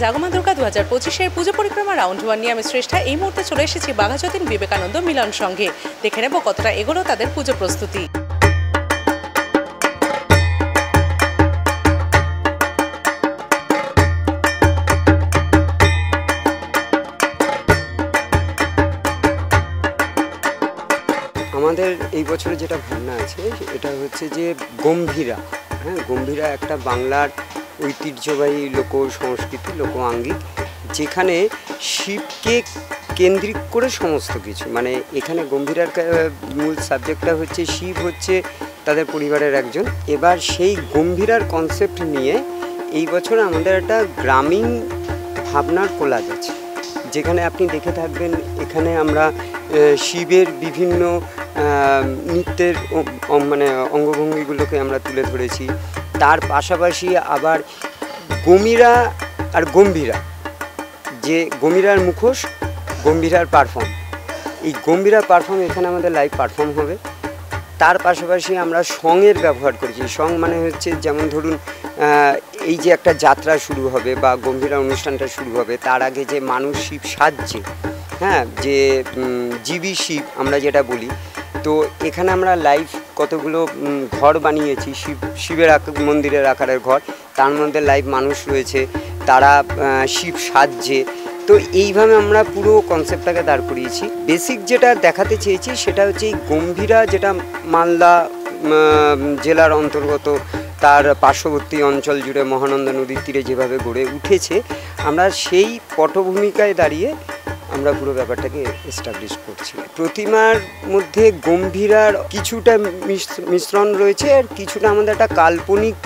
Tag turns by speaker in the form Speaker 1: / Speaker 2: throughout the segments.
Speaker 1: জাগমা দুর্গা 2025-এর পুজো পরিক্রমা রাউন্ড 1 নিয়ে আমি শ্রেষ্ঠা এই মুহূর্তে চলে এসেছি বাঘাযতীন বিবেকানন্দ মিলন সংঘে। দেখে নেব কতটা এগোলো তাদের পুজো প্রস্তুতি।
Speaker 2: আমাদের এই বছরে যেটা ভাবনা আছে এটা হচ্ছে যে গম্ভীরা, গম্ভীরা একটা বাংলার ঐতিহ্যবাহী লোক সংস্কৃতি, লোক আঙ্গিক, যেখানে শিবকে কেন্দ্রিক করে সমস্ত কিছু, মানে এখানে গম্ভীরার মূল সাবজেক্টটা হচ্ছে শিব হচ্ছে তাদের পরিবারের একজন। এবার সেই গম্ভীরার কনসেপ্ট নিয়ে এই বছর আমাদের একটা গ্রামীণ ভাবনার কোলাজ আছে, যেখানে আপনি দেখে থাকবেন এখানে আমরা শিবের বিভিন্ন নৃত্যের মানে অঙ্গভঙ্গিগুলোকে আমরা তুলে ধরেছি। তার পাশাপাশি আবার গমিরা আর গম্ভীরা, যে গম্ভীরার মুখোশ, গম্ভীরার পারফর্ম, এই গম্ভীরার পারফর্ম এখানে আমাদের লাইভ পারফর্ম হবে। তার পাশাপাশি আমরা সঙের ব্যবহার করেছি। সং মানে হচ্ছে যেমন ধরুন এই যে একটা যাত্রা শুরু হবে বা গম্ভীরা অনুষ্ঠানটা শুরু হবে, তার আগে যে মানুষ শিব সাজছে, যে জীবী শিব আমরা যেটা বলি, তো এখানে আমরা লাইভ কতগুলো ঘর বানিয়েছি, শিবের মন্দিরের আকারের ঘর, তার মধ্যে লাইভ মানুষ রয়েছে, তারা শিব সাজছে। তো এইভাবে আমরা পুরো কনসেপ্টটাকে দাঁড় করিয়েছি। বেসিক যেটা দেখাতে চেয়েছি সেটা হচ্ছে এই গম্ভীরা, যেটা মালদা জেলার অন্তর্গত, তার পার্শ্ববর্তী অঞ্চল জুড়ে মহানন্দা নদীর তীরে যেভাবে গড়ে উঠেছে, আমরা সেই পটভূমিকায় দাঁড়িয়ে আমরা পুরো ব্যাপারটাকে এস্টাবলিশ করছি। প্রতিমার মধ্যে গম্ভীরার কিছুটা মিশ্রণ রয়েছে আর কিছুটা আমাদের একটা কাল্পনিক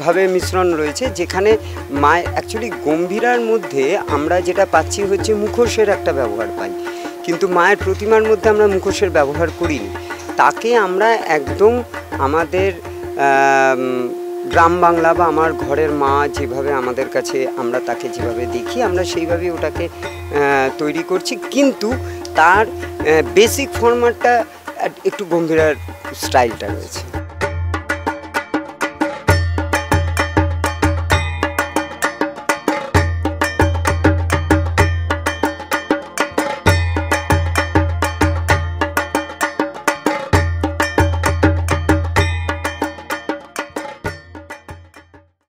Speaker 2: ভাবে মিশ্রণ রয়েছে, যেখানে অ্যাকচুয়ালি গম্ভীরার মধ্যে আমরা যেটা পাচ্ছি হচ্ছে মুখোশের একটা ব্যবহার পাই, কিন্তু মায়ের প্রতিমার মধ্যে আমরা মুখোশের ব্যবহার করিনি। তাকে আমরা একদম আমাদের গ্রাম বাংলা বা আমার ঘরের মা যেভাবে আমাদের কাছে আমরা তাকে যেভাবে দেখি, আমরা সেইভাবেই ওটাকে তৈরি করছি, কিন্তু তার বেসিক ফরম্যাটটা একটু গম্ভীরার স্টাইলটা রয়েছে।